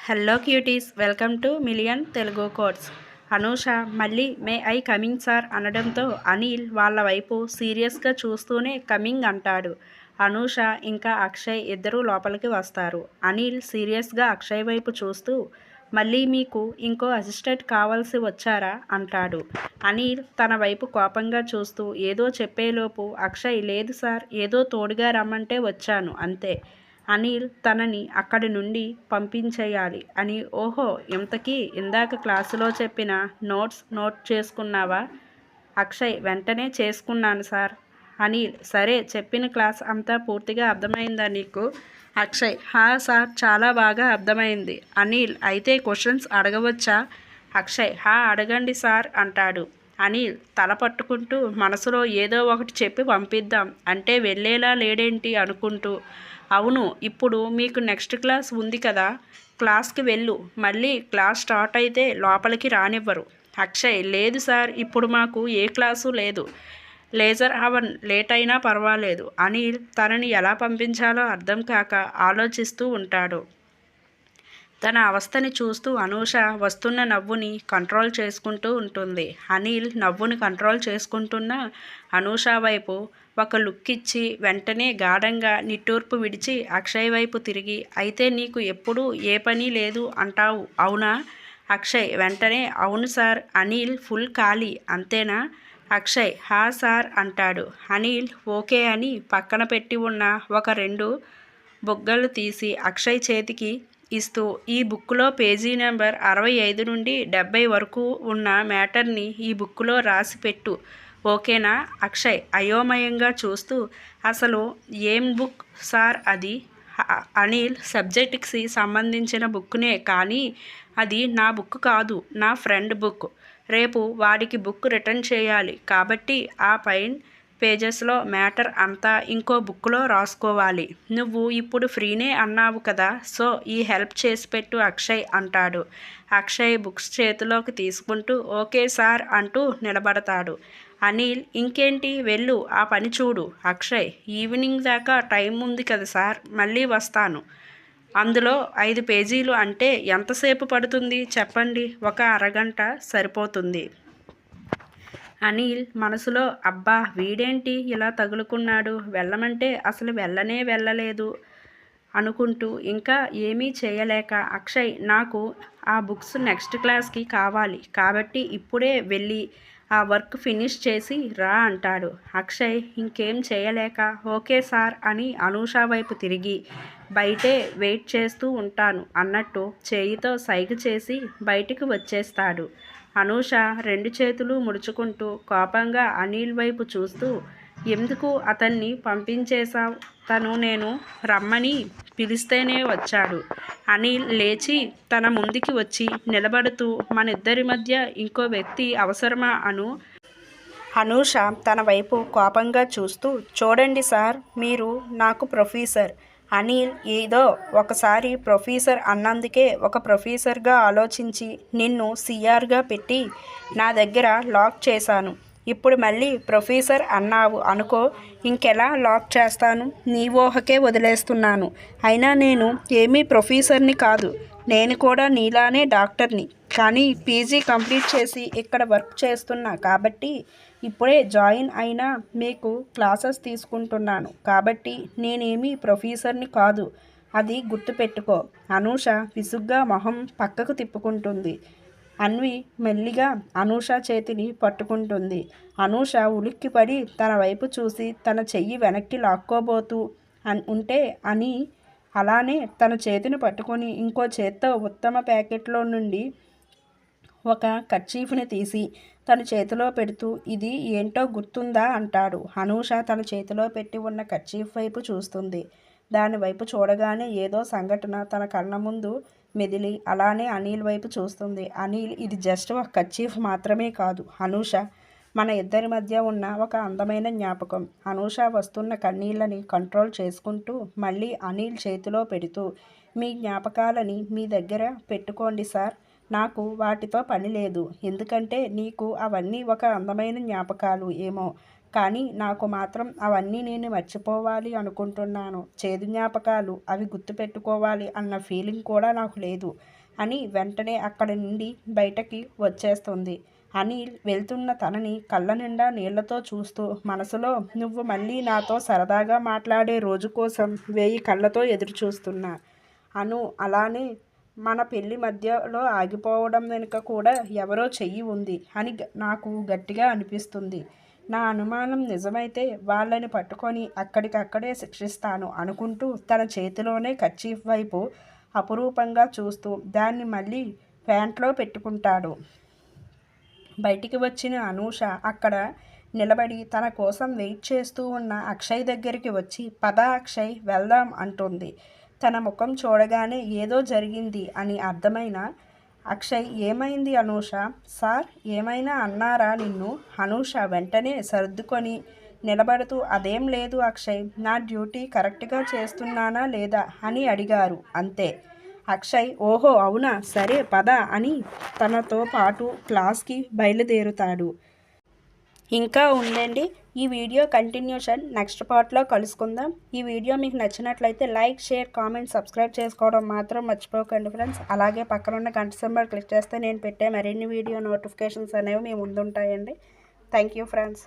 Hello cuties, welcome to million Telugu codes. Anusha మళ్ళీ may I coming sir అనడంతో అనిల్ వాళ్ళ వైపు సీరియస్గా చూస్తూనే కమింగ్ అంటాడు. అనూష ఇంకా అక్షయ్ ఇద్దరూ లోపలికి వస్తారు. అనిల్ సీరియస్గా అక్షయ్ వైపు చూస్తూ మళ్ళీ మీకు ఇంకో అసిస్టెంట్ కావాల్సి వచ్చారా అంటాడు. అనిల్ తన వైపు కోపంగా చూస్తూ ఏదో చెప్పేలోపు అక్షయ్ లేదు సార్, ఏదో తోడుగా రమ్మంటే వచ్చాను అంతే. అనిల్ తనని అక్కడి నుండి పంపించేయాలి అని. ఓహో, ఇంతకీ ఇందాక క్లాసులో చెప్పిన నోట్ చేసుకున్నావా? అక్షయ్ వెంటనే చేసుకున్నాను సార్. అనిల్ సరే, చెప్పిన క్లాస్ అంతా పూర్తిగా అర్థమైందా నీకు? అక్షయ్ హా సార్, చాలా బాగా అర్థమైంది. అనిల్ అయితే క్వశ్చన్స్ అడగవచ్చా? అక్షయ్ హా అడగండి సార్ అంటాడు. అనిల్ తల పట్టుకుంటూ మనసులో ఏదో ఒకటి చెప్పి పంపిద్దాం అంటే వెళ్ళేలా లేడేంటి అనుకుంటూ, అవును, ఇప్పుడు మీకు నెక్స్ట్ క్లాస్ ఉంది కదా, క్లాస్కి వెళ్ళు, మళ్ళీ క్లాస్ స్టార్ట్ అయితే లోపలికి రానివ్వరు. అక్షయ్ లేదు సార్, ఇప్పుడు మాకు ఏ క్లాసు లేదు, లేజర్ అవర్ లేట్ అయినా పర్వాలేదు. అనిల్ తనని ఎలా పంపించాలో అర్థం కాక ఆలోచిస్తూ ఉంటాడు. తన అవస్థని చూస్తూ అనూష వస్తున్న నవ్వుని కంట్రోల్ చేసుకుంటూ ఉంటుంది. అనిల్ నవ్వుని కంట్రోల్ చేసుకుంటున్న అనూష వైపు ఒక లుక్ ఇచ్చి వెంటనే గాఢంగా నిట్టూర్పు విడిచి అక్షయ్ వైపు తిరిగి, అయితే నీకు ఎప్పుడూ ఏ పని లేదు అంటావు అవునా? అక్షయ్ వెంటనే అవును సార్. అనిల్ ఫుల్ ఖాళీ అంతేనా? అక్షయ్ హా సార్ అంటాడు. అనిల్ ఓకే అని పక్కన పెట్టి ఉన్న ఒక 2 బుగ్గలు తీసి అక్షయ్ చేతికి ఇస్తూ, ఈ బుక్లో పేజీ నెంబర్ 65 నుండి 70 వరకు ఉన్న మ్యాటర్ని ఈ బుక్లో రాసి పెట్టు, ఓకేనా? అక్షయ్ అయోమయంగా చూస్తూ అసలు ఏం బుక్ సార్ అది? అనిల్ సబ్జెక్ట్కి సంబంధించిన బుక్నే, కానీ అది నా బుక్ కాదు, నా ఫ్రెండ్ బుక్. రేపు వాడికి బుక్ రిటర్న్ చేయాలి కాబట్టి ఆ పైన పేజెస్లో మ్యాటర్ అంతా ఇంకో బుక్లో రాసుకోవాలి. నువ్వు ఇప్పుడు ఫ్రీనే అన్నావు కదా, సో ఈ హెల్ప్ చేసి పెట్టు అక్షయ్ అంటాడు. అక్షయ్ బుక్స్ చేతిలోకి తీసుకుంటూ ఓకే సార్ అంటూ నిలబడతాడు. అనిల్ ఇంకేంటి, వెళ్ళు ఆ పని చూడు. అక్షయ్ ఈవినింగ్ దాకా టైం ఉంది కదా సార్, మళ్ళీ వస్తాను. అందులో 5 పేజీలు అంటే ఎంతసేపు పడుతుంది చెప్పండి? ఒక అరగంట సరిపోతుంది. అనిల్ మనసులో అబ్బా వీడేంటి ఇలా తగులుకున్నాడు, వెళ్ళమంటే అసలు వెళ్ళలేదు అనుకుంటూ ఇంకా ఏమీ చేయలేక, అక్షయ్ నాకు ఆ బుక్స్ నెక్స్ట్ క్లాస్కి కావాలి కాబట్టి ఇప్పుడే వెళ్ళి ఆ వర్క్ ఫినిష్ చేసి రా అంటాడు. అక్షయ్ ఇంకేం చేయలేక ఓకే సార్ అని అనూష వైపు తిరిగి, బయటే వెయిట్ చేస్తూ ఉంటాను అన్నట్టు చేయితో సైగ చేసి బయటికి వచ్చేస్తాడు. అనూష 2 చేతులు ముడుచుకుంటూ కోపంగా అనిల్ వైపు చూస్తూ, ఎందుకు అతన్ని పంపించేశావు? తను నేను రమ్మని పిలిస్తేనే వచ్చాడు. అనిల్ లేచి తన ముందుకి వచ్చి నిలబడుతూ, మనిద్దరి మధ్య ఇంకో వ్యక్తి అవసరమా అనూష తన వైపు కోపంగా చూస్తూ, చూడండి సార్, మీరు నాకు ప్రొఫెసర్. అనిల్ ఏదో ఒకసారి ప్రొఫెసర్ అన్నందుకే ఒక ప్రొఫెసర్గా ఆలోచించి నిన్ను సిఆర్గా పెట్టి నా దగ్గర లాక్ చేశాను. ఇప్పుడు మళ్ళీ ప్రొఫెసర్ అన్నావు అనుకో, ఇంకెలా లాక్ చేస్తాను? నీ ఊహకే వదిలేస్తున్నాను. అయినా నేను ఏమీ ప్రొఫెసర్ని కాదు, నేను కూడా నీలానే డాక్టర్ని. కానీ పీజీ కంప్లీట్ చేసి ఇక్కడ వర్క్ చేస్తున్నా కాబట్టి ఇప్పుడే జాయిన్ అయినా మీకు క్లాసెస్ తీసుకుంటున్నాను కాబట్టి నేనేమీ ప్రొఫెసర్ని కాదు, అది గుర్తుపెట్టుకో. అనూష విసుగ్గా మొహం పక్కకు తిప్పుకుంటుంది. అన్వి మెల్లిగా అనూష చేతిని పట్టుకుంటుంది. అనూష ఉలిక్కిపడి తన వైపు చూసి తన చెయ్యి వెనక్కి లాక్కోబోతూ ఉంటే అని అలానే తన చేతిని పట్టుకొని ఇంకో చేత్తో ఉత్తమ ప్యాకెట్లో నుండి ఒక కర్చీఫ్ని తీసి తన చేతిలో పెడుతూ, ఇది ఏంటో గుర్తుందా అంటాడు. అనూష తన చేతిలో పెట్టి ఉన్న కర్చీఫ్ వైపు చూస్తుంది. దానివైపు చూడగానే ఏదో సంఘటన తన కళ్ళ ముందు మెదిలి అలానే అనిల్ వైపు చూస్తుంది. అనిల్ ఇది జస్ట్ ఒక కర్చీఫ్ మాత్రమే కాదు అనూష, మన ఇద్దరి మధ్య ఉన్న ఒక అందమైన జ్ఞాపకం. అనూష వస్తున్న కన్నీళ్ళని కంట్రోల్ చేసుకుంటూ మళ్ళీ అనిల్ చేతిలో పెడుతూ, మీ జ్ఞాపకాలని మీ దగ్గర పెట్టుకోండి సార్, నాకు వాటితో పని లేదు. ఎందుకంటే నీకు అవన్నీ ఒక అందమైన జ్ఞాపకాలు ఏమో, కానీ నాకు మాత్రం అవన్నీ నేను మర్చిపోవాలి అనుకుంటున్నాను. చేదు జ్ఞాపకాలు అవి గుర్తుపెట్టుకోవాలి అన్న ఫీలింగ్ కూడా నాకు లేదు అని వెంటనే అక్కడి నుండి బయటకి వచ్చేస్తుంది. అనిల్ వెళ్తున్న తనని కళ్ళ నిండా నీళ్లతో చూస్తూ మనసులో నువ్వు మళ్ళీ నాతో సరదాగా మాట్లాడే రోజు కోసం 1000 కళ్ళతో ఎదురు చూస్తున్నా అను. అలానే మన పెళ్లి మధ్యలో ఆగిపోవడం వెనుక కూడా ఎవరో చెయ్యి ఉంది అని నాకు గట్టిగా అనిపిస్తుంది. నా అనుమానం నిజమైతే వాళ్ళని పట్టుకొని అక్కడికక్కడే శిక్షిస్తాను అనుకుంటూ తన చేతిలోనే కర్చీఫ్ వైపు అపురూపంగా చూస్తూ దాన్ని మళ్ళీ ప్యాంట్లో పెట్టుకుంటాడు. బయటికి వచ్చిన అనూష అక్కడ నిలబడి తన కోసం వెయిట్ చేస్తూ ఉన్న అక్షయ్ దగ్గరికి వచ్చి పద అక్షయ్ వెళ్దాం అంటుంది. తన ముఖం చూడగానే ఏదో జరిగింది అని అర్థమైన అక్షయ్ ఏమైంది అనూష? సార్ ఏమైనా అన్నారా నిన్ను? అనూష వెంటనే సర్దుకొని నిలబడుతూ అదేం లేదు అక్షయ్, నా డ్యూటీ కరెక్ట్గా చేస్తున్నానా లేదా అని అడిగారు అంతే. అక్షయ్ ఓహో అవునా సరే పద అని తనతో పాటు క్లాస్కి బయలుదేరుతాడు. ఇంకా ఉందండి ఈ వీడియో కంటిన్యూషన్ నెక్స్ట్ పార్ట్లో కలుసుకుందాం. ఈ వీడియో మీకు నచ్చినట్లయితే లైక్, షేర్, కామెంట్, సబ్స్క్రైబ్ చేసుకోవడం మాత్రం మర్చిపోకండి ఫ్రెండ్స్. అలాగే పక్కనున్న గంట సింబల్ క్లిక్ చేస్తే నేను పెట్టే మరిన్ని వీడియో నోటిఫికేషన్స్ అనేవి మీ ముందుంటాయండి. Thank you friends.